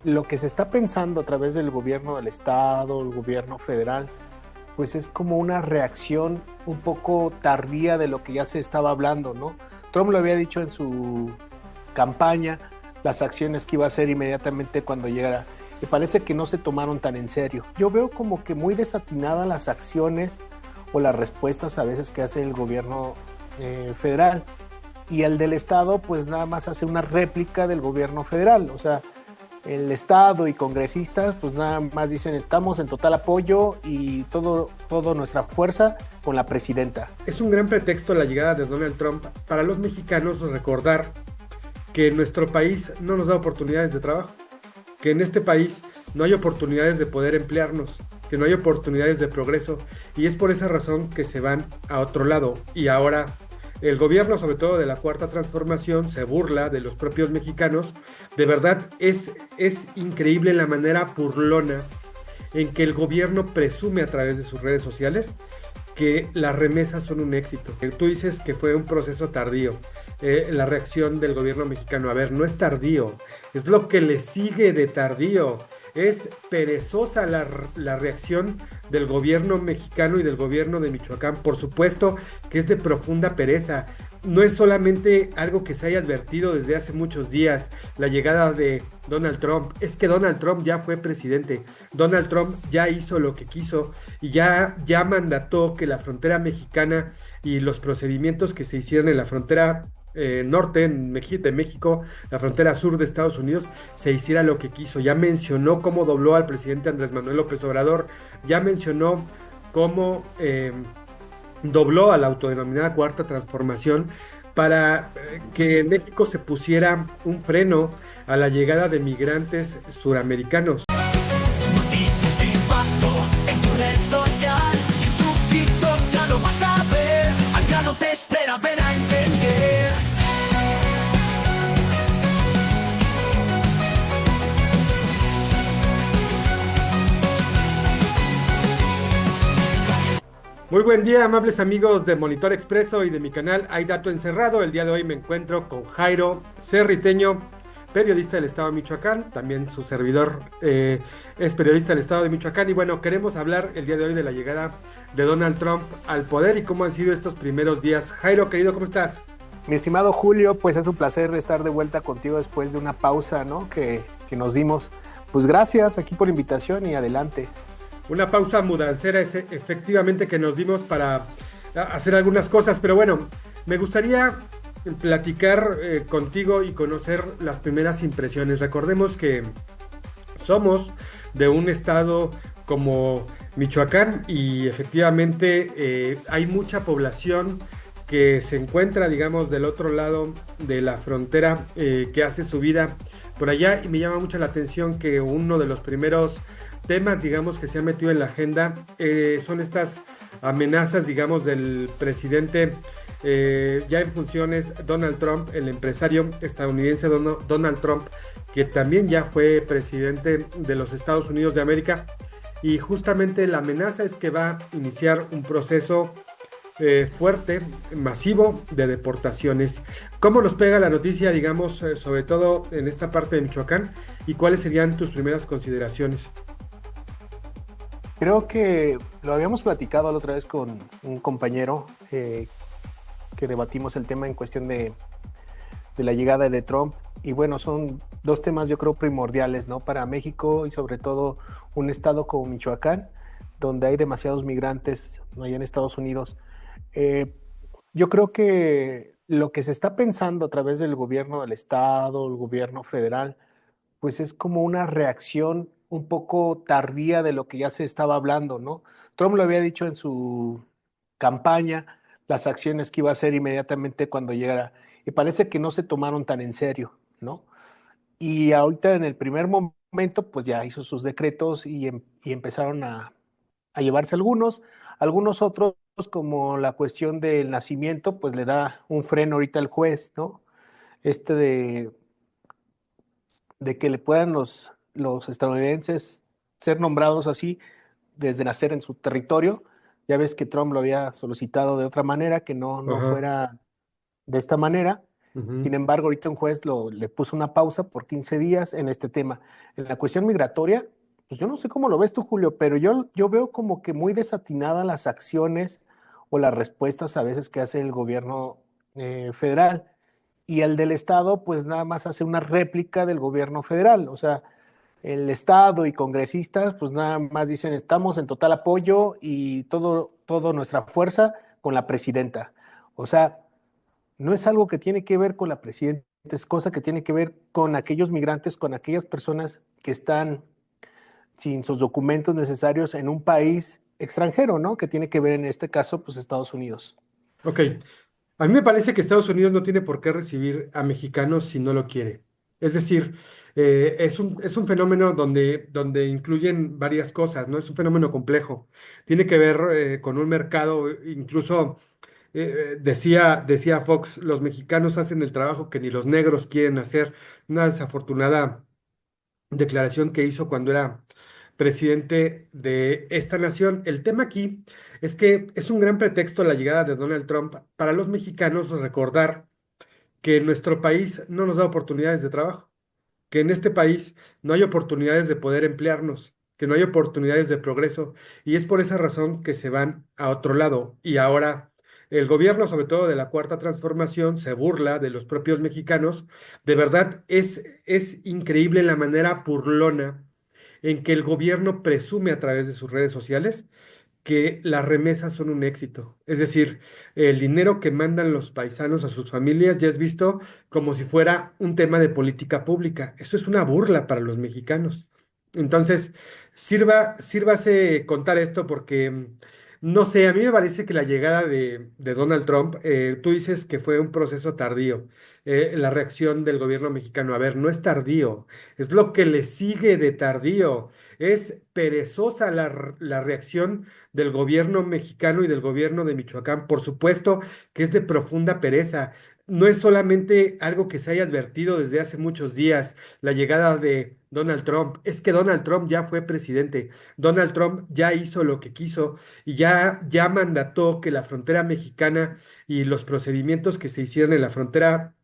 Lo que se está pensando a través del gobierno del estado, el gobierno federal, pues es como una reacción un poco tardía de lo que ya se estaba hablando, ¿no? Trump lo había dicho en su campaña, las acciones que iba a hacer inmediatamente cuando llegara, y parece que no se tomaron tan en serio. Yo veo como que muy desatinadas las acciones o las respuestas a veces que hace el gobierno federal, y el del estado pues nada más hace una réplica del gobierno federal, o sea, el Estado y congresistas, pues nada más dicen estamos en total apoyo y todo nuestra fuerza con la presidenta. Es un gran pretexto la llegada de Donald Trump para los mexicanos recordar que nuestro país no nos da oportunidades de trabajo, que en este país no hay oportunidades de poder emplearnos, que no hay oportunidades de progreso, y es por esa razón que se van a otro lado. Y ahora el gobierno, sobre todo de la Cuarta Transformación, se burla de los propios mexicanos. De verdad es increíble la manera burlona en que el gobierno presume a través de sus redes sociales que las remesas son un éxito. Tú dices que fue un proceso tardío. La reacción del gobierno mexicano, a ver, no es tardío, es lo que le sigue de tardío. Es perezosa la reacción del gobierno mexicano y del gobierno de Michoacán. Por supuesto que es de profunda pereza. No es solamente algo que se haya advertido desde hace muchos días, la llegada de Donald Trump. Es que Donald Trump ya fue presidente. Donald Trump ya hizo lo que quiso y ya mandató que la frontera mexicana y los procedimientos que se hicieron en la frontera norte de México, la frontera sur de Estados Unidos, se hiciera lo que quiso. Ya mencionó cómo dobló al presidente Andrés Manuel López Obrador, ya mencionó cómo dobló a la autodenominada Cuarta Transformación para que en México se pusiera un freno a la llegada de migrantes suramericanos. Noticias de impacto en tu red social, YouTube, TikTok, ya lo vas a ver. Al grano te espera, ven a entender. Muy buen día, amables amigos de Monitor Expreso y de mi canal Hay Dato Encerrado. El día de hoy me encuentro con Jairo Cerriteño, periodista del estado de Michoacán. También su servidor es periodista del estado de Michoacán. Y bueno, queremos hablar el día de hoy de la llegada de Donald Trump al poder y cómo han sido estos primeros días. Jairo, querido, ¿cómo estás? Mi estimado Julio, pues es un placer estar de vuelta contigo después de una pausa, ¿no? que nos dimos. Pues gracias aquí por la invitación y adelante. Una pausa mudancera es efectivamente que nos dimos para hacer algunas cosas, pero bueno, me gustaría platicar contigo y conocer las primeras impresiones. Recordemos que somos de un estado como Michoacán y efectivamente hay mucha población que se encuentra, digamos, del otro lado de la frontera, que hace su vida por allá, y me llama mucho la atención que uno de los primeros temas, digamos, que se ha metido en la agenda son estas amenazas, digamos, del presidente ya en funciones, Donald Trump, el empresario estadounidense Donald Trump, que también ya fue presidente de los Estados Unidos de América, y justamente la amenaza es que va a iniciar un proceso fuerte, masivo de deportaciones. ¿Cómo nos pega la noticia, digamos, sobre todo en esta parte de Michoacán, y cuáles serían tus primeras consideraciones? Creo que lo habíamos platicado la otra vez con un compañero que debatimos el tema en cuestión de la llegada de Trump. Y bueno, son dos temas yo creo primordiales, ¿no? Para México y sobre todo un estado como Michoacán, donde hay demasiados migrantes allá en Estados Unidos. Eh, yo creo que lo que se está pensando a través del gobierno del estado, el gobierno federal, pues es como una reacción un poco tardía de lo que ya se estaba hablando, ¿no? Trump lo había dicho en su campaña, las acciones que iba a hacer inmediatamente cuando llegara, y parece que no se tomaron tan en serio, ¿no? Y ahorita en el primer momento, pues ya hizo sus decretos y empezaron a llevarse algunos otros, como la cuestión del nacimiento, pues le da un freno ahorita el juez, ¿no? Este de que le puedan los estadounidenses ser nombrados así desde nacer en su territorio. Ya ves que Trump lo había solicitado de otra manera, que no Ajá. fuera de esta manera. Ujú. Sin embargo, ahorita un juez le puso una pausa por 15 días en este tema. En la cuestión migratoria, pues yo no sé cómo lo ves tú, Julio, pero yo veo como que muy desatinadas las acciones o las respuestas a veces que hace el gobierno federal. Y el del Estado, pues nada más hace una réplica del gobierno federal. O sea, el Estado y congresistas, pues nada más dicen, estamos en total apoyo y todo nuestra fuerza con la presidenta. O sea, no es algo que tiene que ver con la presidenta, es cosa que tiene que ver con aquellos migrantes, con aquellas personas que están sin sus documentos necesarios en un país extranjero, ¿no? Que tiene que ver en este caso, pues Estados Unidos. Ok, a mí me parece que Estados Unidos no tiene por qué recibir a mexicanos si no lo quiere. Es decir, es un fenómeno donde incluyen varias cosas, ¿no? Es un fenómeno complejo. Tiene que ver con un mercado, incluso decía Fox, los mexicanos hacen el trabajo que ni los negros quieren hacer. Una desafortunada declaración que hizo cuando era presidente de esta nación. El tema aquí es que es un gran pretexto la llegada de Donald Trump para los mexicanos recordar que nuestro país no nos da oportunidades de trabajo, que en este país no hay oportunidades de poder emplearnos, que no hay oportunidades de progreso, y es por esa razón que se van a otro lado. Y ahora el gobierno, sobre todo de la Cuarta Transformación, se burla de los propios mexicanos. De verdad, es increíble la manera burlona en que el gobierno presume a través de sus redes sociales que las remesas son un éxito. Es decir, el dinero que mandan los paisanos a sus familias ya es visto como si fuera un tema de política pública. Eso es una burla para los mexicanos. Entonces, sírvase contar esto porque, no sé, a mí me parece que la llegada de Donald Trump, tú dices que fue un proceso tardío, la reacción del gobierno mexicano. A ver, no es tardío, es lo que le sigue de tardío. Es perezosa la reacción del gobierno mexicano y del gobierno de Michoacán. Por supuesto que es de profunda pereza. No es solamente algo que se haya advertido desde hace muchos días, la llegada de Donald Trump. Es que Donald Trump ya fue presidente. Donald Trump ya hizo lo que quiso y ya mandató que la frontera mexicana y los procedimientos que se hicieron en la frontera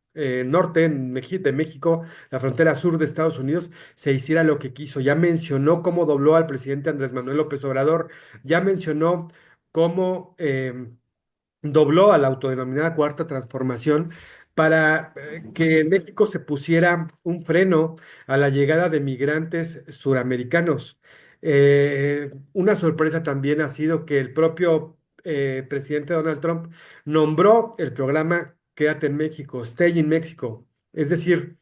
norte de México, la frontera sur de Estados Unidos, se hiciera lo que quiso. Ya mencionó cómo dobló al presidente Andrés Manuel López Obrador, ya mencionó cómo dobló a la autodenominada Cuarta Transformación para que en México se pusiera un freno a la llegada de migrantes suramericanos. Una sorpresa también ha sido que el propio presidente Donald Trump nombró el programa Quédate en México, Stay in México. Es decir,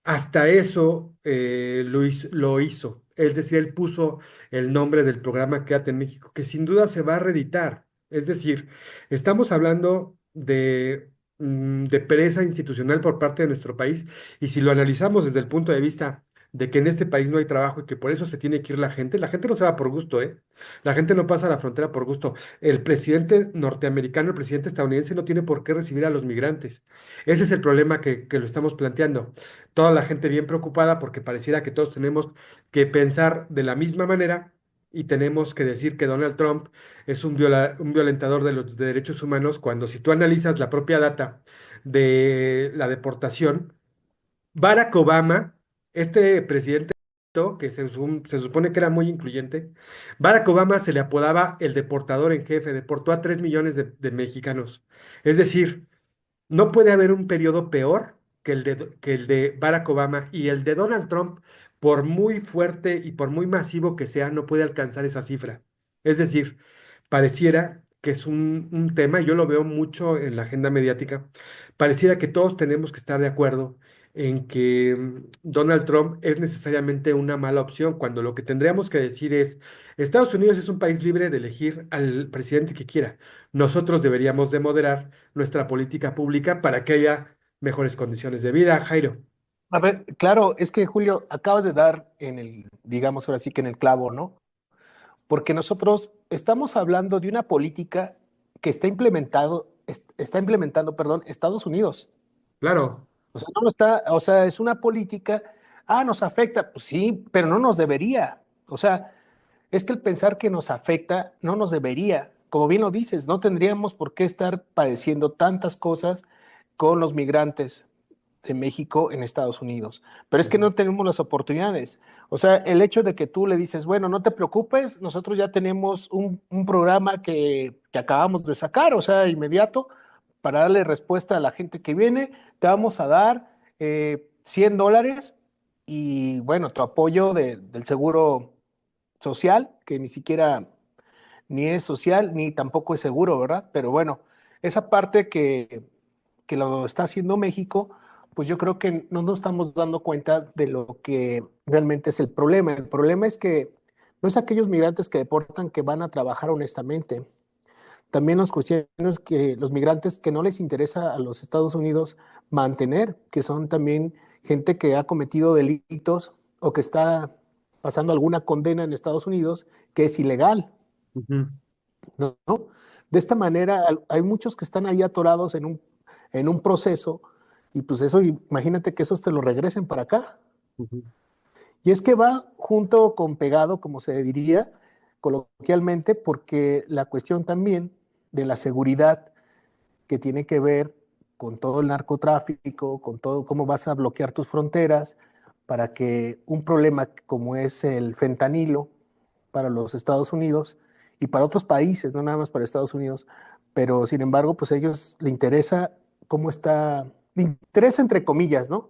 hasta eso lo hizo. Es decir, él puso el nombre del programa Quédate en México, que sin duda se va a reeditar. Es decir, estamos hablando de pereza institucional por parte de nuestro país, y si lo analizamos desde el punto de vista de que en este país no hay trabajo y que por eso se tiene que ir la gente no se va por gusto, ¿eh? La gente no pasa la frontera por gusto. El presidente norteamericano, el presidente estadounidense no tiene por qué recibir a los migrantes. Ese es el problema que lo estamos planteando. Toda la gente bien preocupada porque pareciera que todos tenemos que pensar de la misma manera y tenemos que decir que Donald Trump es un violentador de los derechos humanos, cuando si tú analizas la propia data de la deportación, Barack Obama, este presidente que se supone que era muy incluyente, Barack Obama se le apodaba el deportador en jefe, deportó a 3 millones de mexicanos. Es decir, no puede haber un periodo peor que el de Barack Obama, y el de Donald Trump, por muy fuerte y por muy masivo que sea, no puede alcanzar esa cifra. Es decir, pareciera que es un tema, y yo lo veo mucho en la agenda mediática, pareciera que todos tenemos que estar de acuerdo en que Donald Trump es necesariamente una mala opción, cuando lo que tendríamos que decir es, Estados Unidos es un país libre de elegir al presidente que quiera. Nosotros deberíamos de moderar nuestra política pública para que haya mejores condiciones de vida, Jairo. A ver, claro, es que Julio, acabas de dar en el, digamos ahora sí que en el clavo, ¿no? Porque nosotros estamos hablando de una política que está implementando, perdón, Estados Unidos. Claro, O sea, no lo está, o sea, es una política, nos afecta, pues sí, pero no nos debería. O sea, es que el pensar que nos afecta no nos debería. Como bien lo dices, no tendríamos por qué estar padeciendo tantas cosas con los migrantes. de México en Estados Unidos. Pero es que no tenemos las oportunidades. O sea, el hecho de que tú le dices, bueno, no te preocupes, nosotros ya tenemos un programa que acabamos de sacar, o sea, inmediato, para darle respuesta a la gente que viene, te vamos a dar $100 y, bueno, tu apoyo del seguro social, que ni siquiera ni es social, ni tampoco es seguro, ¿verdad? Pero bueno, esa parte que lo está haciendo México, pues yo creo que no nos estamos dando cuenta de lo que realmente es el problema. El problema es que no es aquellos migrantes que deportan que van a trabajar honestamente. También los cuestiones que los migrantes que no les interesa a los Estados Unidos mantener, que son también gente que ha cometido delitos o que está pasando alguna condena en Estados Unidos que es ilegal. Ujú. ¿No? De esta manera hay muchos que están ahí atorados en un proceso y pues eso, imagínate que esos te lo regresen para acá. Ujú. Y es que va junto con pegado, como se diría coloquialmente, porque la cuestión también de la seguridad que tiene que ver con todo el narcotráfico, con todo cómo vas a bloquear tus fronteras para que un problema como es el fentanilo para los Estados Unidos y para otros países, no nada más para Estados Unidos, pero sin embargo, pues a ellos le interesa cómo está, le interesa entre comillas, ¿no?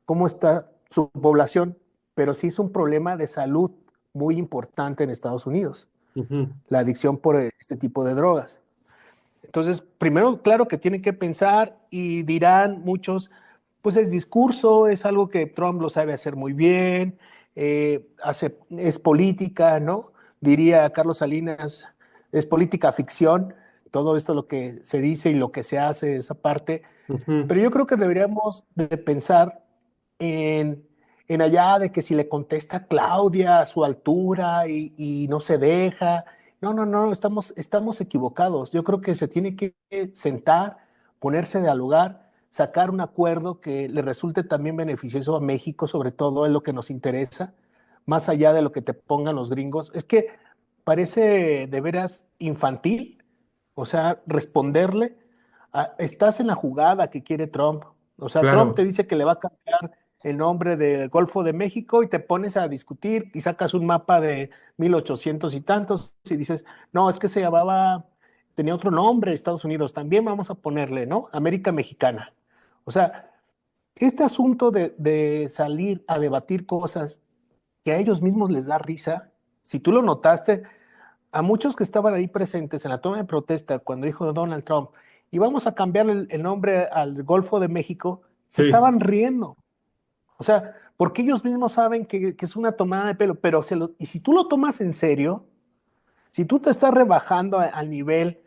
Cómo está su población, pero sí es un problema de salud muy importante en Estados Unidos, Ujú. la adicción por este tipo de drogas. Entonces, primero, claro que tienen que pensar y dirán muchos, pues es discurso, es algo que Trump lo sabe hacer muy bien, es política, ¿no? Diría Carlos Salinas, es política ficción, todo esto lo que se dice y lo que se hace, esa parte, Ujú. pero yo creo que deberíamos de pensar en, en allá de que si le contesta Claudia a su altura y no se deja. No, no, no, estamos equivocados. Yo creo que se tiene que sentar, ponerse a dialogar, sacar un acuerdo que le resulte también beneficioso a México, sobre todo es lo que nos interesa, más allá de lo que te pongan los gringos. Es que parece de veras infantil, o sea, responderle estás en la jugada que quiere Trump. O sea, Trump te Claro. dice que le va a cambiar el nombre del Golfo de México y te pones a discutir y sacas un mapa de 1800 y tantos y dices, no, es que se llamaba, tenía otro nombre, Estados Unidos, también vamos a ponerle, ¿no? América Mexicana. O sea, este asunto de salir a debatir cosas que a ellos mismos les da risa, si tú lo notaste, a muchos que estaban ahí presentes en la toma de protesta cuando dijo Donald Trump, y vamos a cambiar el nombre al Golfo de México, se Sí. estaban riendo. O sea, porque ellos mismos saben que es una tomada de pelo, pero y si tú lo tomas en serio, si tú te estás rebajando al nivel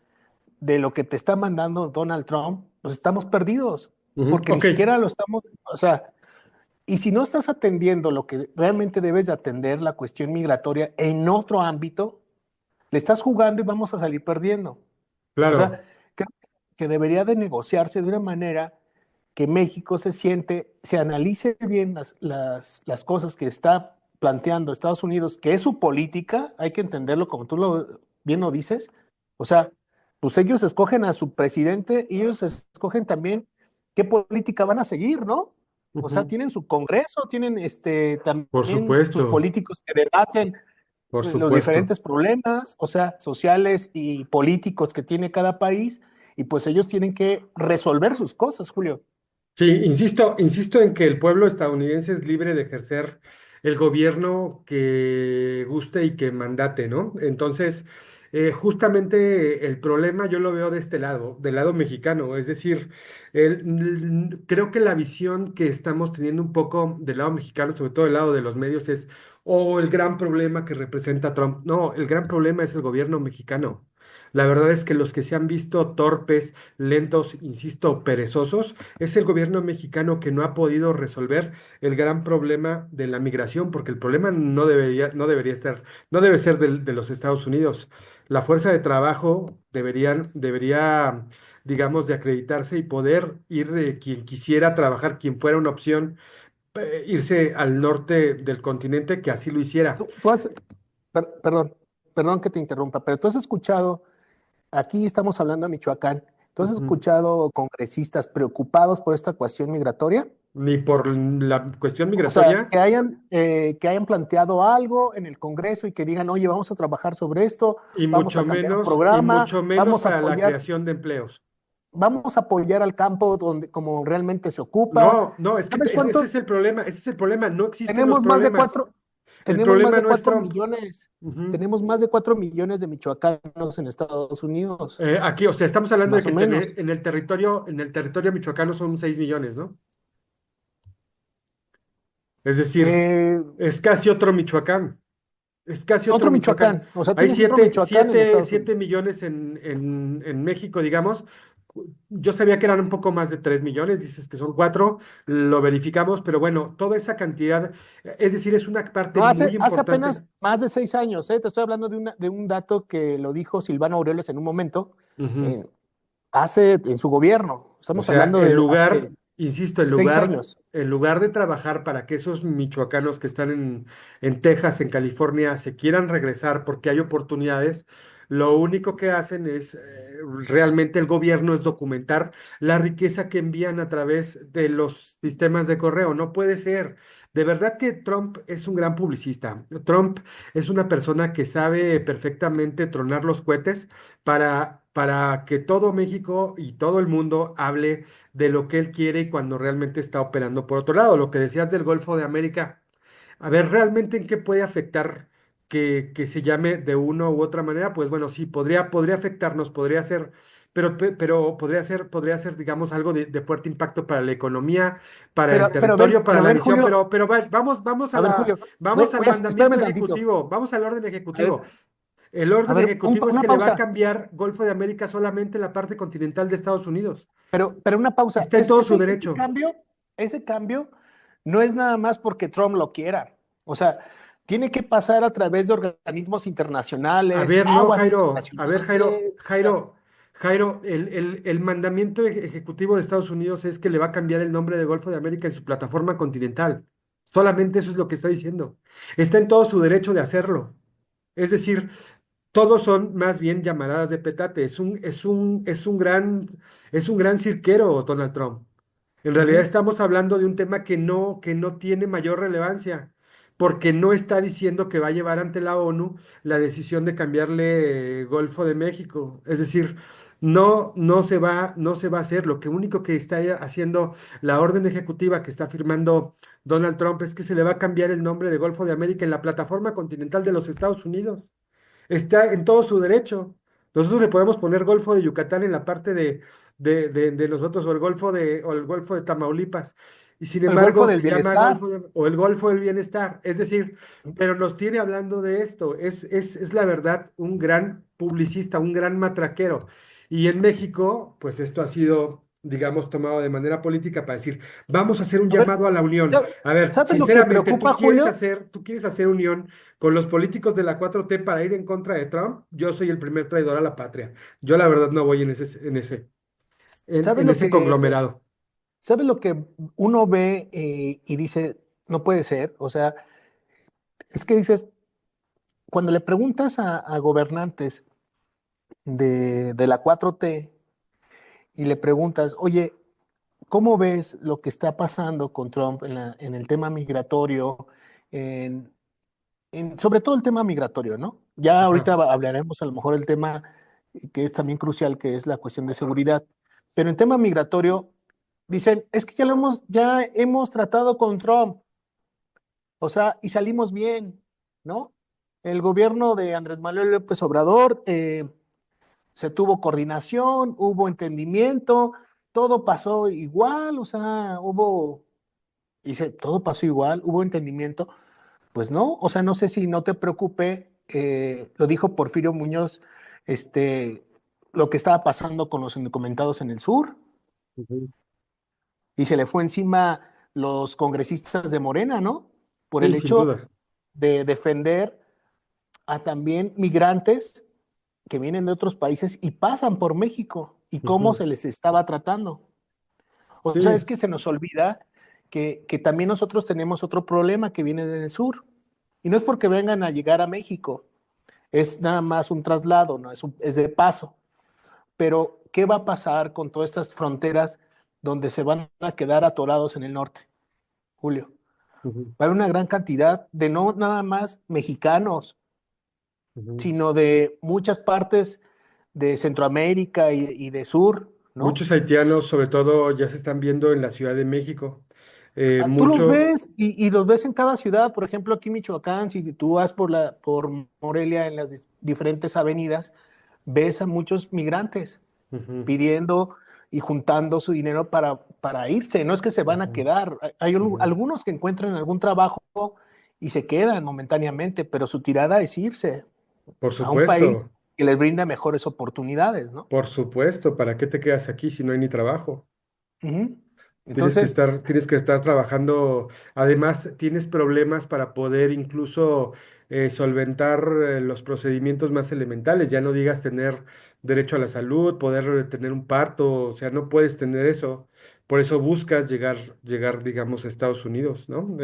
de lo que te está mandando Donald Trump, pues estamos perdidos, Ujú. porque ni Ok. siquiera lo estamos, o sea, y si no estás atendiendo lo que realmente debes de atender, la cuestión migratoria en otro ámbito, le estás jugando y vamos a salir perdiendo. O Claro. sea, creo que debería de negociarse de una manera que México se siente, se analice bien las cosas que está planteando Estados Unidos, que es su política, hay que entenderlo como tú bien lo dices. O sea, pues ellos escogen a su presidente y ellos escogen también qué política van a seguir, ¿no? O sea, Ujú. tienen su Congreso, tienen Por también sus supuesto. políticos que debaten Por los supuesto. diferentes problemas, o sea, sociales y políticos que tiene cada país, y pues ellos tienen que resolver sus cosas, Julio. Sí, insisto en que el pueblo estadounidense es libre de ejercer el gobierno que guste y que mandate, ¿no? Entonces, justamente el problema yo lo veo de este lado, del lado mexicano, es decir, creo que la visión que estamos teniendo un poco del lado mexicano, sobre todo del lado de los medios, es, oh, el gran problema que representa Trump. No, el gran problema es el gobierno mexicano. La verdad es que los que se han visto torpes, lentos, insisto, perezosos, es el gobierno mexicano que no ha podido resolver el gran problema de la migración, porque el problema no debería estar, no debe ser de los Estados Unidos. La fuerza de trabajo debería, digamos, de acreditarse y poder ir quien quisiera trabajar, quien fuera una opción, irse al norte del continente, que así lo hiciera. Tú has, perdón, perdón que te interrumpa, pero tú has escuchado, aquí estamos hablando de Michoacán, ¿tú has Ujú. escuchado congresistas preocupados por esta cuestión migratoria? ni por la cuestión O sea, migratoria, que hayan planteado algo en el Congreso y que digan, oye, vamos a trabajar sobre esto, vamos a cambiar un y mucho programa, menos para la creación de empleos. vamos a apoyar al campo donde como realmente se ocupa. No, no, es que ¿Sabes ese cuánto? es el problema, ese es el problema, no existen los Tenemos más de problemas. cuatro, El tenemos más problema de no es 4 millones, Ujú. tenemos más de 4 millones de michoacanos en Estados Unidos, Aquí, o sea, estamos hablando de más que o menos. en el territorio michoacano son 6 millones, ¿no? Es decir, Eh, es casi otro Michoacán. Es casi otro Otro Michoacán. Michoacán, o sea, Hay tienes otro Michoacán en Estados Unidos. 7 millones en México, digamos. Yo sabía que eran un poco más de 3 millones, dices que son 4, lo verificamos, pero bueno, toda esa cantidad, es decir, es una parte No, muy hace importante. apenas más de 6 años, ¿eh? Te estoy hablando de un dato que lo dijo Silvano Aureoles en un momento, Ujú. eh, hace en su gobierno. O Estamos sea, hablando de hace insisto, 6 años. en lugar de trabajar para que esos michoacanos que están en Texas, en California, se quieran regresar porque hay oportunidades, lo único que hacen es, realmente el gobierno es documentar la riqueza que envían a través de los sistemas de correo. No puede ser. De verdad que Trump es un gran publicista. Trump es una persona que sabe perfectamente tronar los cohetes para que todo México y todo el mundo hable de lo que él quiere y cuando realmente está operando por otro lado. Lo que decías del Golfo de América, a ver, ¿realmente en qué puede afectar que se llame de una u otra manera? Pues bueno, sí, podría afectarnos, podría ser, pero podría ser, digamos, algo de fuerte impacto para la economía, para el territorio, para Pero a la ver, visión, Julio, vamos a ver, Julio, vamos al espérame mandamiento tantito. ejecutivo, vamos al orden A ver, ejecutivo. El orden ejecutivo es una que le va a pausa, cambiar Golfo de América solamente en la parte continental de Estados Unidos. pero una pausa. Está en todo su derecho. Ese cambio no es nada más porque Trump lo quiera. O sea, tiene que pasar a través de organismos A internacionales, ver, no, aguas Jairo, a ver, internacionales. O sea, Jairo, el mandamiento ejecutivo de Estados Unidos es que le va a cambiar el nombre de Golfo de América en su plataforma continental. Solamente eso es lo que está diciendo. Está en todo su derecho de hacerlo. Es decir, todos son más bien llamaradas de petate. Es un gran cirquero, Donald Trump. En realidad ujú. estamos hablando de un tema que no tiene mayor relevancia, porque no está diciendo que va a llevar ante la ONU la decisión de cambiarle Golfo de México. Es decir, no se va a hacer. Lo que único que está haciendo la orden ejecutiva que está firmando Donald Trump es que se le va a cambiar el nombre de Golfo de América en la plataforma continental de los Estados Unidos. Está en todo su derecho. Nosotros le podemos poner Golfo de Yucatán en la parte de nosotros, o el Golfo de Tamaulipas. Y sin El Golfo embargo, del se llama Bienestar. o el Golfo del Bienestar. Es decir, pero nos tiene hablando de esto. Es la verdad un gran publicista, un gran matraquero. Y en México, pues esto ha sido, digamos, tomado de manera política para decir, vamos a hacer un A ver, llamado a la unión. A ver, ¿sabes lo que sinceramente, preocupa, Julio? tú quieres hacer unión con los políticos de la 4T para ir en contra de Trump? Yo soy el primer traidor a la patria. Yo la verdad no voy ¿Sabes en lo ese que, conglomerado. sabes lo que uno ve y dice, no puede ser? O sea, es que dices, cuando le preguntas a gobernantes de la 4T y le preguntas, oye, ¿cómo ves lo que está pasando con Trump en el tema migratorio, en, sobre todo el tema migratorio, ¿no? Ya Ajá. ahorita hablaremos a lo mejor el tema que es también crucial, que es la cuestión de seguridad, pero en tema migratorio dicen, es que ya hemos tratado con Trump, o sea, y salimos bien, ¿no? El gobierno de Andrés Manuel López Obrador se tuvo coordinación, hubo entendimiento, todo pasó igual, o sea, dice, todo pasó igual, hubo entendimiento. Pues no, o sea, no sé si no te preocupe, lo dijo Porfirio Muñoz, lo que estaba pasando con los indocumentados en el sur, Ujú. y se le fue encima los congresistas de Morena, ¿no? Por Sí, el sin hecho duda. de defender a también migrantes que vienen de otros países y pasan por México y cómo Ujú. se les estaba tratando. O sea, es Sí, que se nos olvida que también nosotros tenemos otro problema que viene del sur. Y no es porque vengan a llegar a México, es nada más un traslado, ¿no? Es de paso. Pero, ¿qué va a pasar con todas estas fronteras donde se van a quedar atorados en el norte, Julio. Ujú, Va a haber una gran cantidad de no nada más mexicanos, ujú. sino de muchas partes de Centroamérica y de Sur, ¿no? Muchos haitianos, sobre todo, ya se están viendo en la Ciudad de México. Tú los Mucho. ves y los ves en cada ciudad, por ejemplo, aquí en Michoacán, si tú vas por Morelia en las diferentes avenidas, ves a muchos migrantes Ujú, pidiendo y juntando su dinero para irse. No es que se van a ujú, quedar. Hay ujú. algunos que encuentran algún trabajo y se quedan momentáneamente, pero su tirada es irse Por a un país supuesto, que les brinda mejores oportunidades, ¿no? por supuesto. ¿Para qué te quedas aquí si no hay ni trabajo? Ujú. Tienes que Entonces, estar, tienes que estar trabajando. Además, tienes problemas para poder incluso solventar los procedimientos más elementales. Ya no digas tener derecho a la salud, poder tener un parto, o sea, no puedes tener eso. Por eso buscas llegar, digamos, a Estados Unidos, ¿no?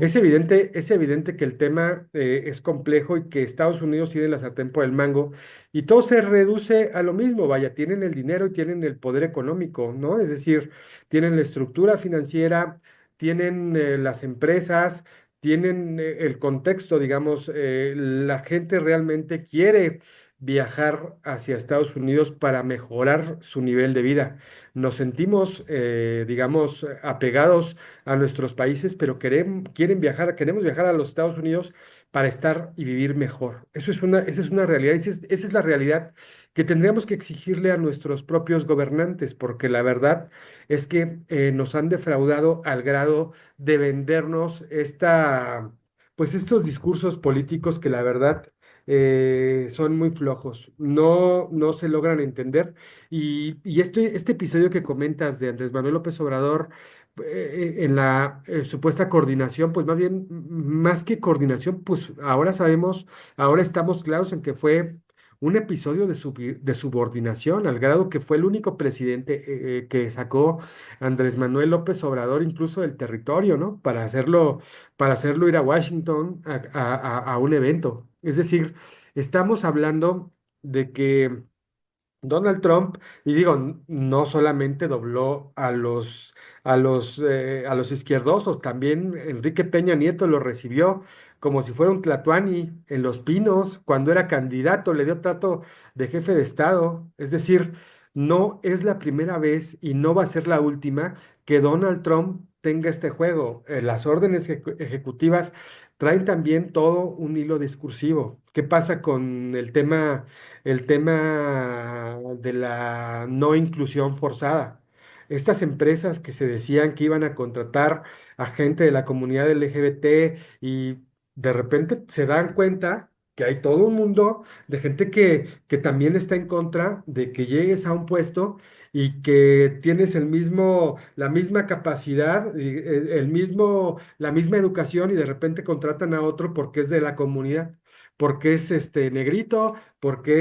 Es evidente que el tema es complejo y que Estados Unidos tiene la sartén por el mango y todo se reduce a lo mismo. Vaya, tienen el dinero y tienen el poder económico, ¿no? Es decir, tienen la estructura financiera, tienen las empresas, tienen el contexto, digamos, la gente realmente quiere viajar hacia Estados Unidos para mejorar su nivel de vida. Nos sentimos, digamos, apegados a nuestros países, pero quieren viajar, queremos viajar a los Estados Unidos para estar y vivir mejor. Esa es una realidad, esa es la realidad que tendríamos que exigirle a nuestros propios gobernantes, porque la verdad es que nos han defraudado al grado de vendernos pues estos discursos políticos que la verdad son muy flojos, no se logran entender. Y este episodio que comentas de Andrés Manuel López Obrador en la supuesta coordinación, pues más bien, más que coordinación, pues ahora sabemos, ahora estamos claros en que fue un episodio de subordinación, al grado que fue el único presidente que sacó Andrés Manuel López Obrador incluso del territorio, ¿no? Para hacerlo ir a Washington a un evento. Es decir, estamos hablando de que Donald Trump, y digo, no solamente dobló a los izquierdosos, también Enrique Peña Nieto lo recibió como si fuera un tlatoani en Los Pinos, cuando era candidato, le dio trato de jefe de Estado. Es decir, no es la primera vez y no va a ser la última que Donald Trump tenga este juego. Las órdenes ejecutivas traen también todo un hilo discursivo. ¿Qué pasa con el tema de la no inclusión forzada? Estas empresas que se decían que iban a contratar a gente de la comunidad LGBT y de repente se dan cuenta que hay todo un mundo de gente que también está en contra de que llegues a un puesto y que tienes la misma capacidad, la misma educación y de repente contratan a otro porque es de la comunidad, porque es negrito, porque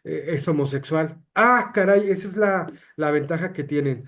es homosexual. Ah, caray, esa es la ventaja que tienen.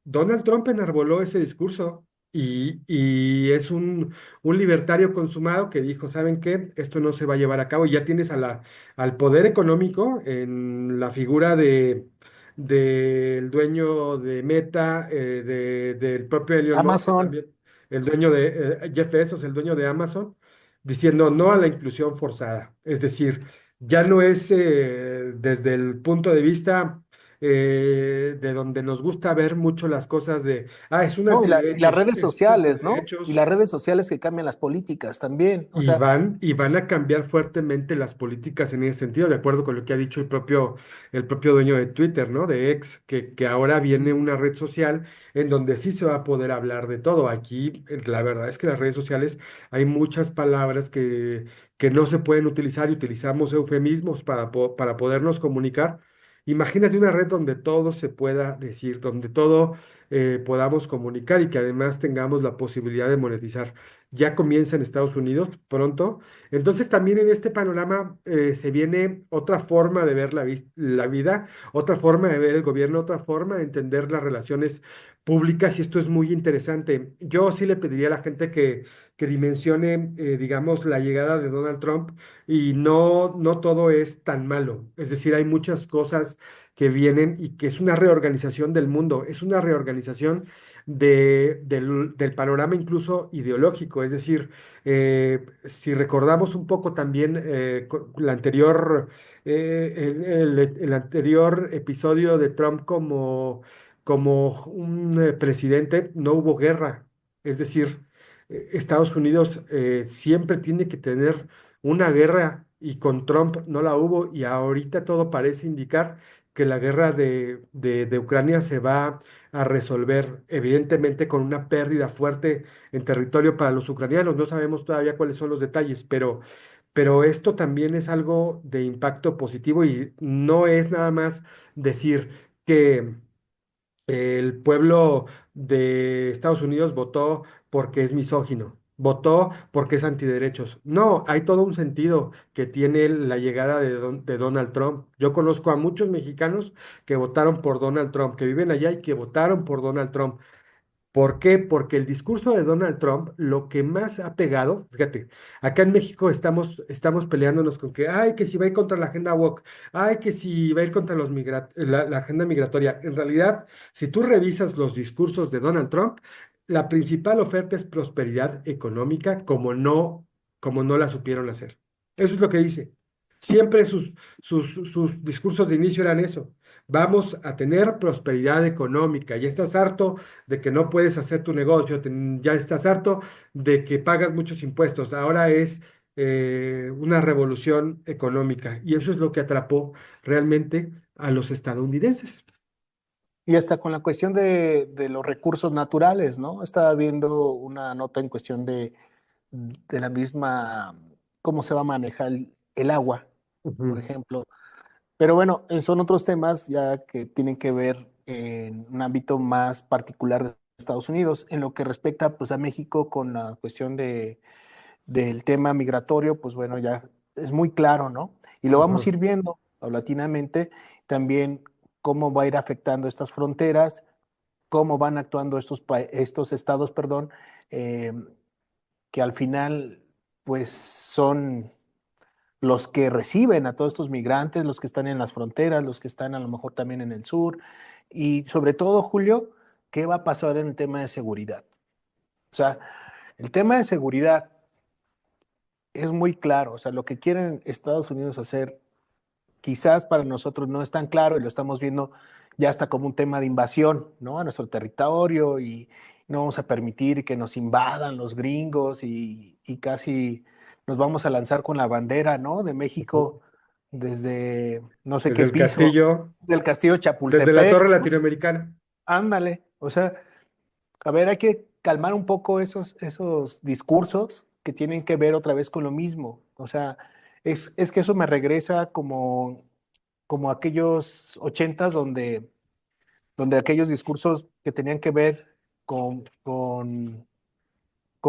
Donald Trump enarboló ese discurso y es un libertario consumado que dijo, ¿saben qué? Esto no se va a llevar a cabo. Y ya tienes al poder económico en la figura del dueño de Meta, del propio Elon Musk Amazon. también, el dueño de Jeff Bezos, el dueño de Amazon, diciendo no a la inclusión forzada. Es decir, ya no es desde el punto de vista de donde nos gusta ver mucho las cosas es un No, y las antiderechos, redes es un sociales, ¿no? Y antiderechos, las redes sociales que cambian las políticas también. O sea, y van a cambiar fuertemente las políticas en ese sentido, de acuerdo con lo que ha dicho el propio dueño de Twitter, ¿no? De X, que ahora viene una red social en donde sí se va a poder hablar de todo. Aquí, la verdad es que las redes sociales hay muchas palabras que no se pueden utilizar y utilizamos eufemismos para podernos comunicar. Imagínate una red donde todo se pueda decir, donde todo podamos comunicar y que además tengamos la posibilidad de monetizar. Ya comienza en Estados Unidos pronto. Entonces también en este panorama se viene otra forma de ver la vida, otra forma de ver el gobierno, otra forma de entender las relaciones públicas y esto es muy interesante. Yo sí le pediría a la gente que dimensione, digamos, la llegada de Donald Trump y no todo es tan malo. Es decir, hay muchas cosas que vienen y que es una reorganización del mundo, es una reorganización del panorama incluso ideológico. Es decir, si recordamos un poco también la anterior, el anterior episodio de Trump como un presidente, no hubo guerra. Es decir, Estados Unidos siempre tiene que tener una guerra y con Trump no la hubo y ahorita todo parece indicar que la guerra de Ucrania se va a resolver, evidentemente con una pérdida fuerte en territorio para los ucranianos. No sabemos todavía cuáles son los detalles, pero esto también es algo de impacto positivo y no es nada más decir que el pueblo de Estados Unidos votó porque es misógino, votó porque es antiderechos. No, hay todo un sentido que tiene la llegada de Donald Trump. Yo conozco a muchos mexicanos que votaron por Donald Trump, que viven allá y que votaron por Donald Trump. ¿Por qué? Porque el discurso de Donald Trump, lo que más ha pegado, fíjate, acá en México estamos peleándonos con que, ay, que si va a ir contra la agenda woke, ay, que si va a ir contra la agenda migratoria. En realidad, si tú revisas los discursos de Donald Trump, la principal oferta es prosperidad económica, como no la supieron hacer. Eso es lo que dice. Siempre sus discursos de inicio eran eso. Vamos a tener prosperidad económica. Ya estás harto de que no puedes hacer tu negocio, ya estás harto de que pagas muchos impuestos. Ahora es una revolución económica y eso es lo que atrapó realmente a los estadounidenses. Y hasta con la cuestión de los recursos naturales, ¿no? Estaba viendo una nota en cuestión de la misma, cómo se va a manejar el agua, por Ujú, ejemplo. Pero bueno, son otros temas ya que tienen que ver en un ámbito más particular de Estados Unidos. En lo que respecta pues a México con la cuestión del tema migratorio, pues bueno, ya es muy claro, ¿no? Y lo vamos a ujú, ir viendo paulatinamente también cómo va a ir afectando estas fronteras, cómo van actuando estos estados, perdón, eh, que al final pues son los que reciben a todos estos migrantes, los que están en las fronteras, los que están a lo mejor también en el sur, y sobre todo, Julio, ¿qué va a pasar en el tema de seguridad? O sea, el tema de seguridad es muy claro, o sea, lo que quieren Estados Unidos hacer, quizás para nosotros no es tan claro y lo estamos viendo ya hasta como un tema de invasión, ¿no? A nuestro territorio y no vamos a permitir que nos invadan los gringos y casi nos vamos a lanzar con la bandera, ¿no? De ujú. México desde no sé Desde qué el piso castillo, del castillo desde la Chapultepec, torre ¿no? latinoamericana. Ándale, o sea, a ver, hay que calmar un poco esos discursos que tienen que ver otra vez con lo mismo. O sea, es que eso me regresa como aquellos ochentas donde aquellos discursos que tenían que ver con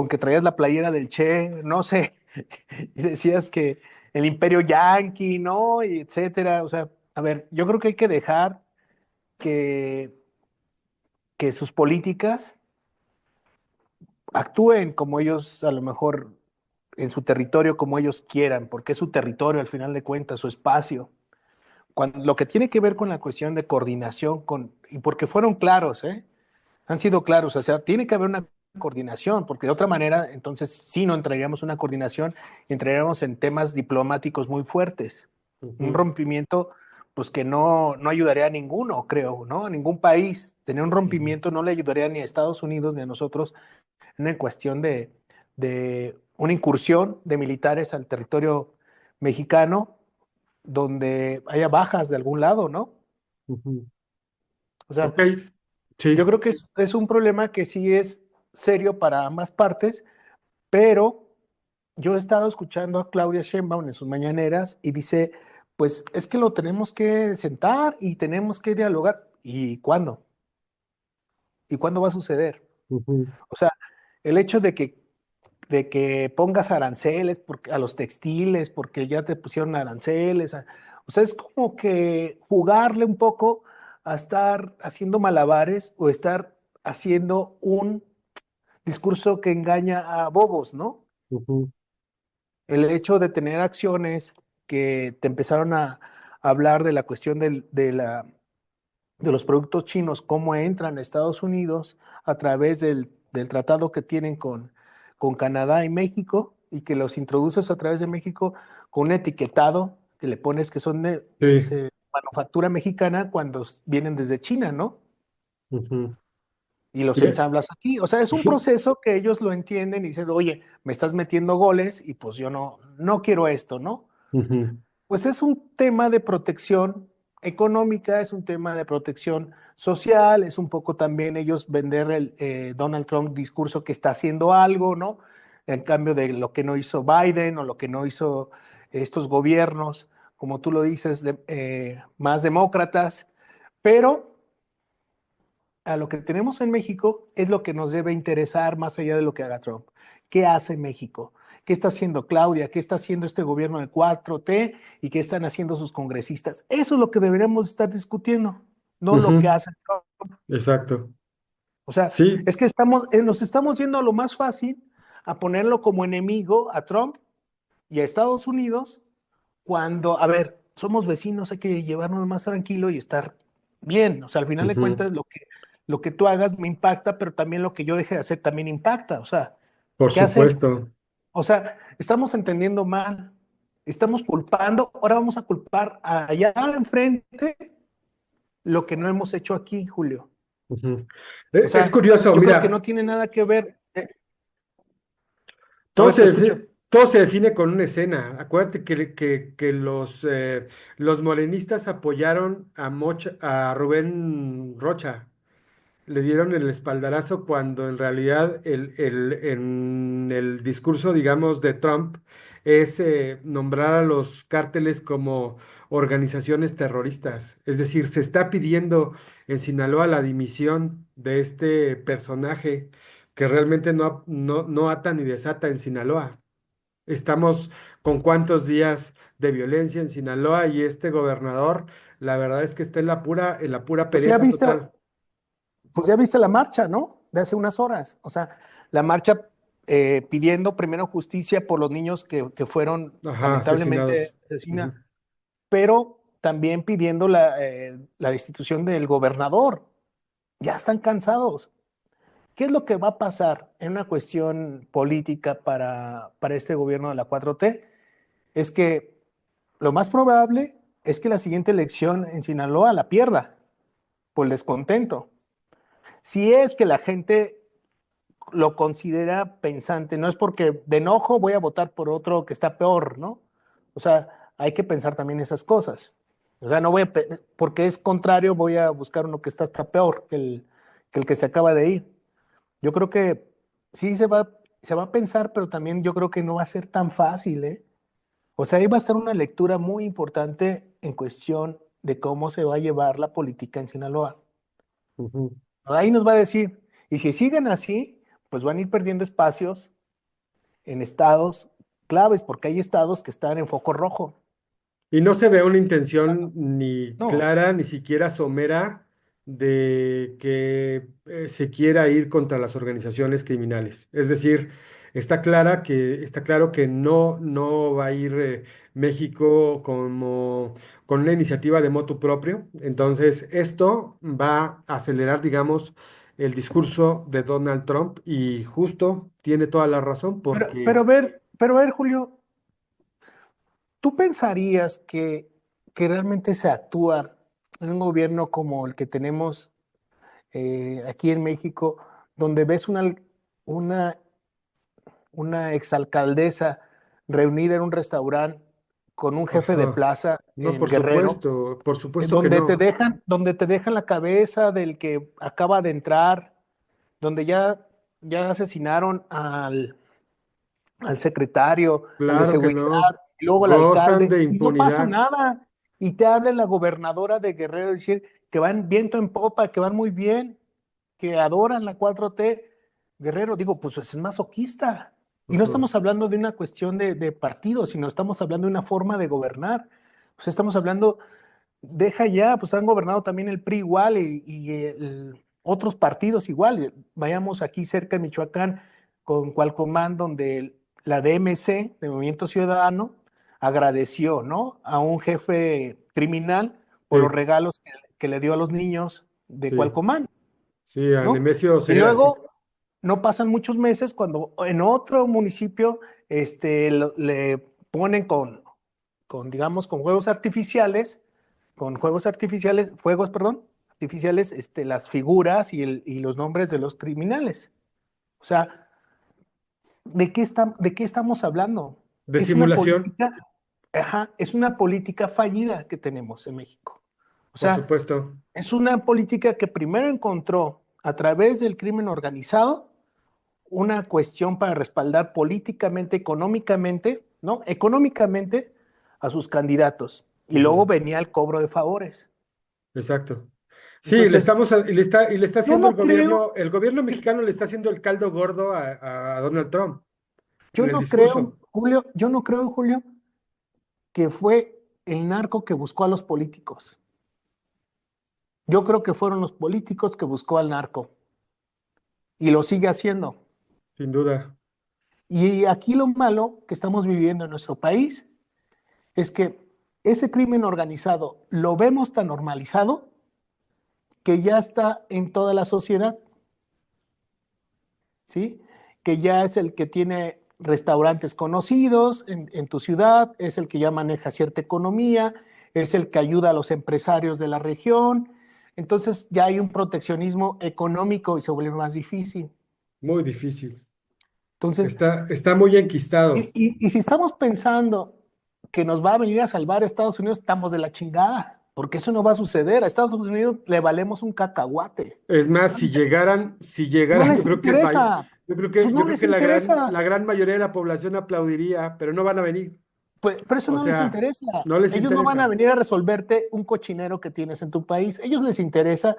que traías la playera del Che, no sé, y decías que el imperio yanqui, ¿no? Y etcétera. O sea, a ver, yo creo que hay que dejar que, que sus políticas actúen como ellos a lo mejor en su territorio como ellos quieran, porque es su territorio al final de cuentas, su espacio. Cuando, lo que tiene que ver con la cuestión de coordinación y porque fueron claros, ¿eh? Han sido claros, o sea, tiene que haber una coordinación, porque de otra manera, entonces sí no entraríamos una coordinación, entraríamos en temas diplomáticos muy fuertes. Un Ujú, rompimiento, pues que no ayudaría a ninguno, creo, ¿no? A ningún país. Tener un ujú, rompimiento no le ayudaría ni a Estados Unidos ni a nosotros en cuestión de una incursión de militares al territorio mexicano donde haya bajas de algún lado, ¿no? ujú. O sea, Ok, yo sí. creo que es un problema que sí es serio para ambas partes, pero yo he estado escuchando a Claudia Sheinbaum en sus mañaneras y dice, pues es que lo tenemos que sentar y tenemos que dialogar. ¿Y cuándo? ¿Y cuándo va a suceder? Ujú, O sea, el hecho de que pongas aranceles a los textiles, porque ya te pusieron aranceles. O sea, es como que jugarle un poco a estar haciendo malabares o estar haciendo un discurso que engaña a bobos, ¿no? ujú, El hecho de tener acciones que te empezaron a hablar de la cuestión de los productos chinos, cómo entran a Estados Unidos a través del tratado que tienen con Canadá y México, y que los introduces a través de México con un etiquetado que le pones que son de Sí. manufactura mexicana cuando vienen desde China, ¿no? Ujú. Y los Y ve- ensamblas aquí. O sea, es un proceso que ellos lo entienden y dicen, oye, me estás metiendo goles y pues yo no quiero esto, ¿no? Ujú, Pues es un tema de protección económica, es un tema de protección social, es un poco también ellos vender el Donald Trump discurso que está haciendo algo, ¿no? En cambio de lo que no hizo Biden o lo que no hizo estos gobiernos, como tú lo dices, más demócratas, pero a lo que tenemos en México es lo que nos debe interesar más allá de lo que haga Trump. ¿Qué hace México? ¿Qué está haciendo Claudia? ¿Qué está haciendo este gobierno de 4T? ¿Y qué están haciendo sus congresistas? Eso es lo que deberíamos estar discutiendo, no lo que ujú, hace Trump. exacto. O sea, Sí. es que nos estamos yendo a lo más fácil, a ponerlo como enemigo a Trump y a Estados Unidos, cuando, a ver, somos vecinos, hay que llevarnos más tranquilo y estar bien. O sea, al final de Ujú, cuentas, lo que tú hagas me impacta, pero también lo que yo deje de hacer también impacta. O sea, por ¿qué hacemos? supuesto. O sea, estamos entendiendo mal, estamos culpando, ahora vamos a culpar allá enfrente lo que no hemos hecho aquí, Julio. Ujú. O Es sea, curioso, yo creo que no mira, tiene nada que ver. A todo ver, te se, escucho. todo se define con una escena. Acuérdate que los morenistas apoyaron a Rubén Rocha. Le dieron el espaldarazo cuando en realidad en el discurso, digamos, de Trump es nombrar a los cárteles como organizaciones terroristas. Es decir, se está pidiendo en Sinaloa la dimisión de este personaje que realmente no ata ni desata en Sinaloa. Estamos con cuántos días de violencia en Sinaloa y este gobernador, la verdad es que está en la pura Pues ya pereza viste, total. pues ya viste la marcha, ¿no? De hace unas horas. O sea, la marcha pidiendo primero justicia por los niños que fueron Ajá, lamentablemente asesinados. asesinados, Ujú, pero también pidiendo la destitución del gobernador. Ya están cansados. ¿Qué es lo que va a pasar en una cuestión política para este gobierno de la 4T? Es que lo más probable es que la siguiente elección en Sinaloa la pierda por el descontento. Si es que la gente lo considera pensante, no es porque de enojo voy a votar por otro que está peor, ¿no? O sea, hay que pensar también esas cosas. O sea, no voy a, porque es contrario, voy a buscar uno que está hasta peor que el que se acaba de ir. Yo creo que sí se va a pensar, pero también yo creo que no va a ser tan fácil, ¿eh? O sea, ahí va a estar una lectura muy importante en cuestión de cómo se va a llevar la política en Sinaloa. ujú. Ahí nos va a decir, y si siguen así, pues van a ir perdiendo espacios en estados claves, porque hay estados que están en foco rojo. Y no se ve una intención ni No, clara, ni siquiera somera de que se quiera ir contra las organizaciones criminales. Es decir, está claro que no va a ir México como con una iniciativa de motu propio. Entonces, esto va a acelerar, digamos, el discurso de Donald Trump y justo tiene toda la razón porque, pero a ver, Julio, ¿tú pensarías que realmente se actúa en un gobierno como el que tenemos aquí en México, donde ves una, una exalcaldesa reunida en un restaurante con un jefe de ajá, plaza no, en Guerrero, por supuesto que no. donde te dejan la cabeza del que acaba de entrar, donde ya asesinaron al secretario, al de Claro que seguridad, no. y luego al Gozan alcalde, de y no pasa impunidad. nada. Y te habla la gobernadora de Guerrero, decir que van viento en popa, que van muy bien, que adoran la 4T. Guerrero, digo, pues es masoquista. Y no Ajá. estamos hablando de una cuestión de partido, sino estamos hablando de una forma de gobernar. Pues estamos hablando, deja ya, pues han gobernado también el PRI igual otros partidos igual. Vayamos aquí cerca de Michoacán con Cualcomán, donde la DMC, de Movimiento Ciudadano, agradeció, ¿no? A un jefe criminal por los Sí. regalos que le dio a los niños de Sí, Cualcomán, sí, a ¿no? Nemesio Y Ceguera, sí. luego no pasan muchos meses cuando en otro municipio le ponen digamos, con fuegos, perdón, artificiales, las figuras y los nombres de los criminales. O sea, ¿de qué estamos hablando? De Es una simulación, política, ajá, es una política fallida que tenemos en México. O por sea, supuesto. es una política que primero encontró a través del crimen organizado una cuestión para respaldar políticamente, económicamente, ¿no? Económicamente a sus candidatos. Y luego Ujú, venía el cobro de favores. exacto. Sí, Entonces, y le está yo haciendo no creo, el gobierno mexicano le está haciendo el caldo gordo a Donald Trump yo en el no creo, discurso. Julio, que fue el narco que buscó a los políticos. Yo creo que fueron los políticos que buscó al narco y lo sigue haciendo. Sin duda. Y aquí lo malo que estamos viviendo en nuestro país es que ese crimen organizado lo vemos tan normalizado que ya está en toda la sociedad, ¿sí? Que ya es el que tiene restaurantes conocidos en tu ciudad, es el que ya maneja cierta economía, es el que ayuda a los empresarios de la región. Entonces ya hay un proteccionismo económico y se vuelve más difícil. Muy difícil. Entonces, Está muy enquistado. y si estamos pensando que nos va a venir a salvar Estados Unidos, estamos de la chingada, porque eso no va a suceder. A Estados Unidos le valemos un cacahuate. Es más, si No llegaran, les interesa, pues no yo creo les que interesa. la gran mayoría de la población aplaudiría, pero no van a venir. Pues, pero eso O no les sea, interesa. no les Ellos no van a interesa. venir a resolverte un cochinero que tienes en tu país. Ellos les interesa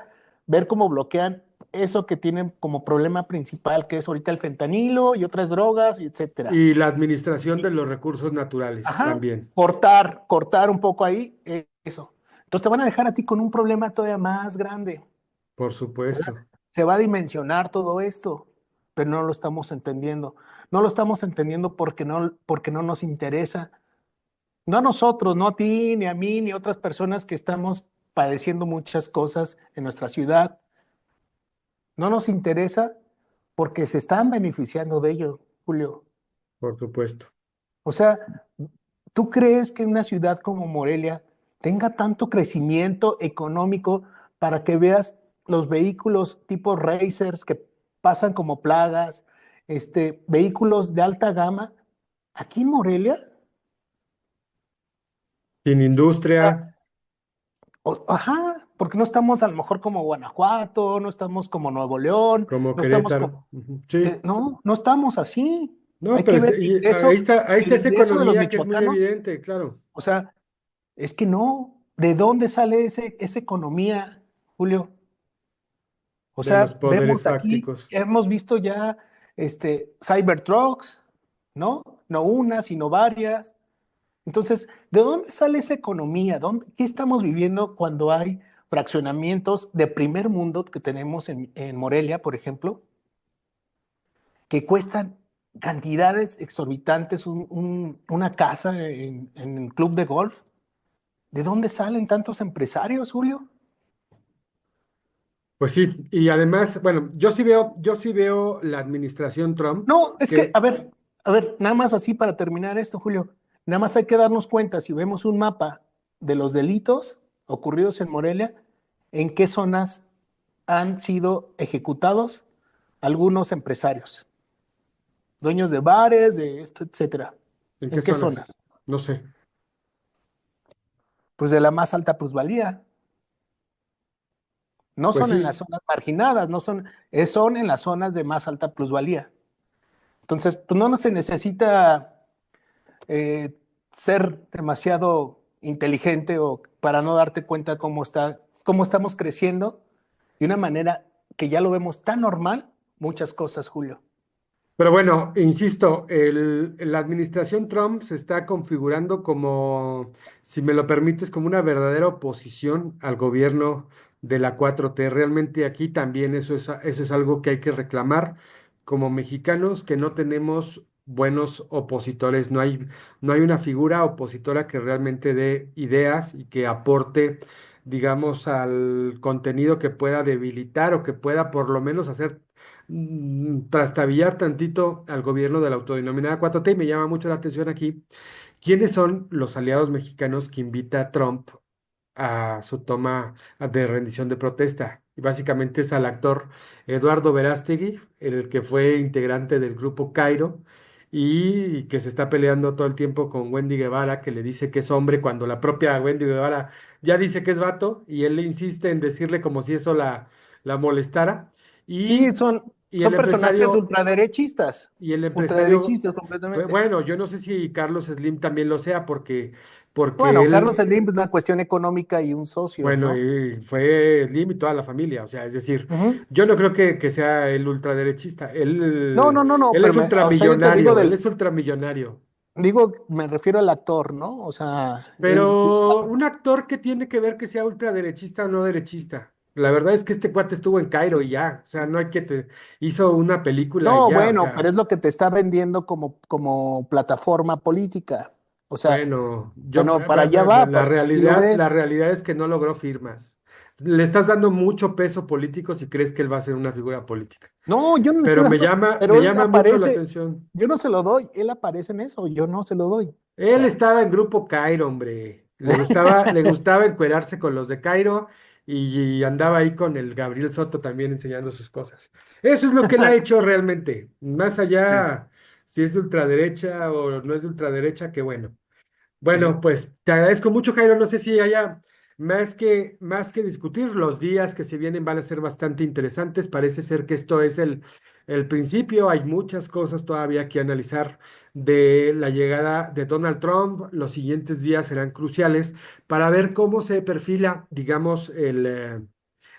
ver cómo bloquean eso que tienen como problema principal, que es ahorita el fentanilo y otras drogas, y etcétera. Y la administración de Y, los recursos naturales ajá, también, cortar un poco ahí, eso. Entonces te van a dejar a ti con un problema todavía más grande. por ¿Verdad? supuesto. Se va a dimensionar todo esto, pero no lo estamos entendiendo. No lo estamos entendiendo porque no nos interesa. No a nosotros, no a ti, ni a mí, ni a otras personas que estamos padeciendo muchas cosas en nuestra ciudad. No nos interesa porque se están beneficiando de ello, Julio. Por supuesto. O sea, ¿tú crees que una ciudad como Morelia tenga tanto crecimiento económico para que veas los vehículos tipo racers que pasan como plagas, vehículos de alta gama aquí en Morelia? Sin O sea, industria, ajá, porque no estamos a lo mejor como Guanajuato, no estamos como Nuevo León, como no estamos Querétaro. como, Ujú, sí. no estamos así. No, Hay pero que ver ahí el está esa ingreso de los economía que es muy michoacanos. evidente, claro, O sea, es que no, ¿de dónde sale esa economía, Julio? O de los sea, poderes vemos aquí, fácticos. hemos visto ya Cybertrucks, ¿no? No una, sino varias. Entonces, ¿de dónde sale esa economía? ¿Qué estamos viviendo cuando hay fraccionamientos de primer mundo que tenemos en Morelia, por ejemplo, que cuestan cantidades exorbitantes, una casa en el club de golf? ¿De dónde salen tantos empresarios, Julio? Pues sí, y además, bueno, yo sí veo la administración Trump, No, es que, que a ver, nada más así para terminar esto, Julio, nada más hay que darnos cuenta, si vemos un mapa de los delitos ocurridos en Morelia, en qué zonas han sido ejecutados algunos empresarios, dueños de bares, de esto, etcétera. ¿en qué ¿En qué zonas? zonas? No sé. Pues de la más alta plusvalía. No Pues son en las sí, zonas marginadas, son en las zonas de más alta plusvalía. Entonces, pues no se necesita eh, ser demasiado inteligente o para no darte cuenta cómo estamos creciendo de una manera que ya lo vemos tan normal, muchas cosas, Julio. pero bueno, insisto, la administración Trump se está configurando como, si me lo permites, como una verdadera oposición al gobierno de la 4T. Realmente aquí también eso es algo que hay que reclamar como mexicanos, que no tenemos buenos opositores. No hay una figura opositora que realmente dé ideas y que aporte digamos, al contenido que pueda debilitar o que pueda por lo menos hacer trastabillar tantito al gobierno de la autodenominada 4T. Y me llama mucho la atención aquí, ¿quiénes son los aliados mexicanos que invita Trump a su toma de rendición de protesta? Y básicamente es al actor Eduardo Verástegui, el que fue integrante del grupo Cairo y que se está peleando todo el tiempo con Wendy Guevara, que le dice que es hombre cuando la propia Wendy Guevara ya dice que es vato y él le insiste en decirle como si eso la molestara. Sí, Y, y el son personajes empresario ultraderechistas, y el empresario, ultraderechistas completamente. bueno, yo no sé si Carlos Slim también lo sea, porque Bueno, Carlos él, Slim es una cuestión económica y un socio, bueno, ¿no? y fue Slim y toda la familia, o sea, es decir, Ujú. yo no creo que sea el ultraderechista, No, no, no, no, él pero es o sea, yo te digo ultramillonario, él es ultramillonario. me refiero al actor, ¿no? O sea, Pero un actor que tiene que ver que sea ultraderechista o no derechista. La verdad es que este cuate estuvo en Cairo y ya, o sea, no hay hizo una película y no, ya, o bueno, pero sea. es lo que te está vendiendo como plataforma política. O sea, Bueno, bueno, para allá va, si lo la ves. realidad es que no logró firmas. Le estás dando mucho peso político si crees que él va a ser una figura política. No, yo no le estoy Pero dando, pero me él llama mucho la aparece, atención. yo no se lo doy, él aparece en eso, yo no se lo doy. O Él sea, estaba en Grupo Cairo, hombre. Le gustaba encuerarse con los de Cairo y andaba ahí con el Gabriel Soto también enseñando sus cosas. Eso es lo que él ha hecho realmente. Más sí. allá si es de ultraderecha o no es de ultraderecha, que bueno. Ujú. Bueno, pues te agradezco mucho, Jairo. No sé si haya más que discutir. Los días que se vienen van a ser bastante interesantes. Parece ser que esto es el principio. Hay muchas cosas todavía que analizar de la llegada de Donald Trump. Los siguientes días serán cruciales para ver cómo se perfila, digamos,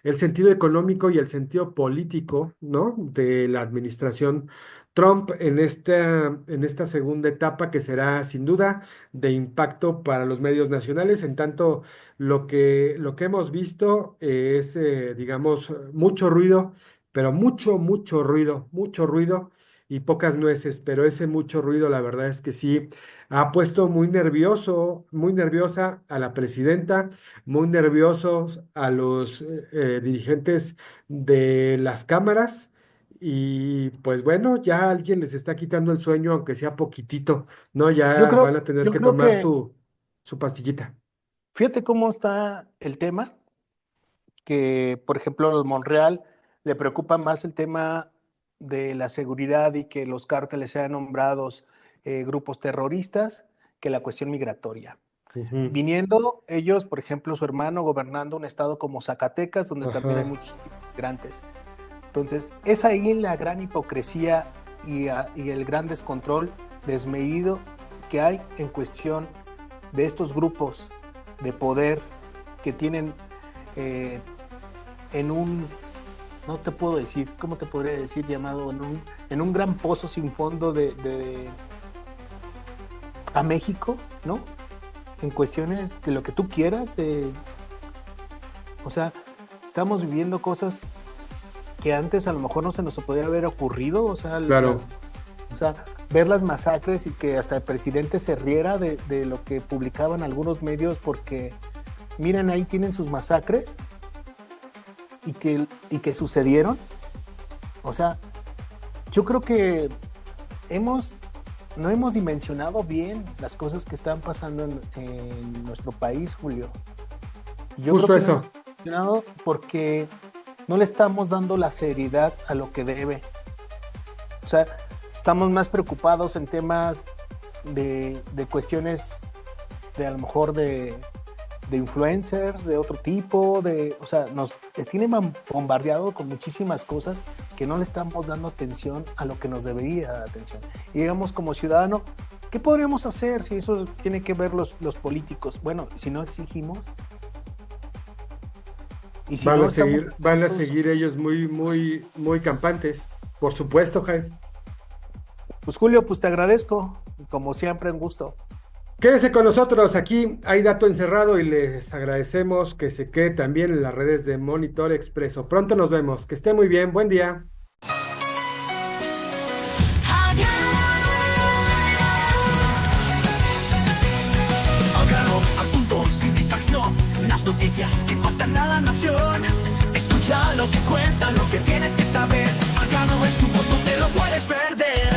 el sentido económico y el sentido político, ¿no? De la administración Trump en esta segunda etapa que será sin duda de impacto para los medios nacionales. En tanto, lo que hemos visto es, digamos, mucho ruido, pero mucho ruido y pocas nueces, pero ese mucho ruido, la verdad es que sí, ha puesto muy nervioso, muy nerviosa a la presidenta, muy nerviosos a los dirigentes de las cámaras. Y pues bueno, ya alguien les está quitando el sueño, aunque sea poquitito, ¿no? Ya van a tener Yo que creo tomar que, su pastillita. fíjate cómo está el tema, que por ejemplo al Monreal le preocupa más el tema de la seguridad y que los cárteles sean nombrados grupos terroristas que la cuestión migratoria. Ujú. Viniendo ellos, por ejemplo, su hermano gobernando un estado como Zacatecas, donde también hay Ajá. muchos migrantes. Entonces, es ahí la gran hipocresía y el gran descontrol desmedido que hay en cuestión de estos grupos de poder que tienen eh, en un, no te puedo decir, ¿cómo te podría decir? Llamado en un gran pozo sin fondo a México, ¿no? En cuestiones de lo que tú quieras, o sea, estamos viviendo cosas que antes a lo mejor no se nos podía haber ocurrido, o sea, Claro. o sea, ver las masacres y que hasta el presidente se riera de lo que publicaban algunos medios porque, miren, ahí tienen sus masacres y que sucedieron. O sea, yo creo que hemos, no hemos dimensionado bien las cosas que están pasando en nuestro país, Julio. Y yo creo Justo que no hemos eso. dimensionado porque no le estamos dando la seriedad a lo que debe. O sea, estamos más preocupados en temas de cuestiones de a lo mejor de influencers, de otro tipo, o sea, nos tienen bombardeado con muchísimas cosas que no le estamos dando atención a lo que nos debería dar atención. Y digamos, como ciudadano, ¿qué podríamos hacer si eso tiene que ver los políticos? Bueno, si no exigimos y si no estamos Van a atentos, seguir ellos muy campantes. Por supuesto, Jaime. pues Julio, pues te agradezco, como siempre, un gusto. Quédese con nosotros, aquí hay dato encerrado y les agradecemos que se quede también en las redes de Monitor Expreso. Pronto nos vemos, que esté muy bien, buen día. Hágalo a punto, sin distracción. Las noticias. Noticias que impactan a la nación. Escucha lo que cuentan, lo que tienes que saber. Al grano es tu voz, no te lo puedes perder.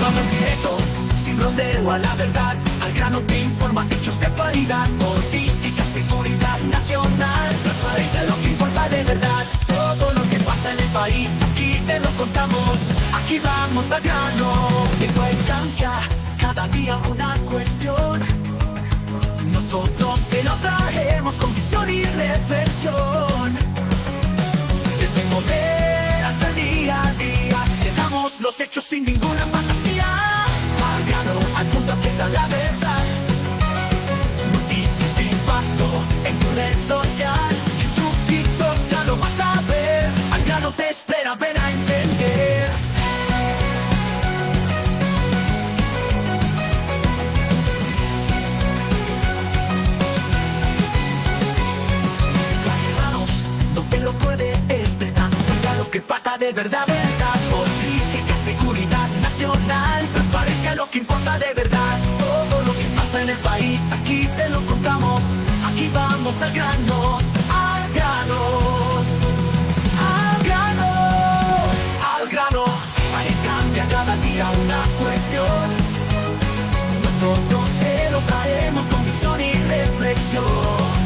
Vamos directo, sin rodeo a la verdad. Al grano te informa hechos de actualidad. Política, seguridad nacional. Transparencia, lo que importa de verdad. Todo lo que pasa en el país, aquí te lo contamos. Aquí vamos al grano. El país cambia, cada día una cuestión. Nosotros te lo traemos con visión y reflexión. Desde el poder hasta el día a día, te damos los hechos sin ninguna fantasía. Al grano, al punto, aquí está la verdad. Noticias de impacto en tu red social. YouTube, TikTok, ya lo vas a ver. Al grano te espera, ven a entender. No te lo puede esperar. Lo que pata de verdad, verdad. Política, seguridad nacional. Transparencia, lo que importa de verdad. Todo lo que pasa en el país, aquí te lo contamos. Aquí vamos al grano. Al grano. Al grano. Al grano. País cambia cada día una cuestión. Nosotros te lo traemos con visión y reflexión.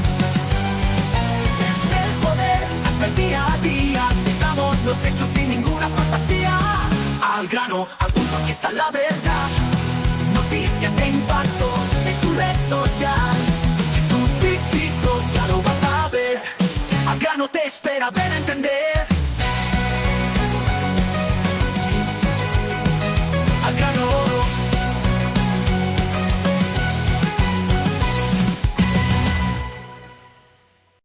El día a día, te damos los hechos sin ninguna fantasía. Al grano, al punto, aquí está la verdad. Noticias de impacto en tu red social. Si tu TikTok ya lo vas a ver. Al grano te espera, ven a entender.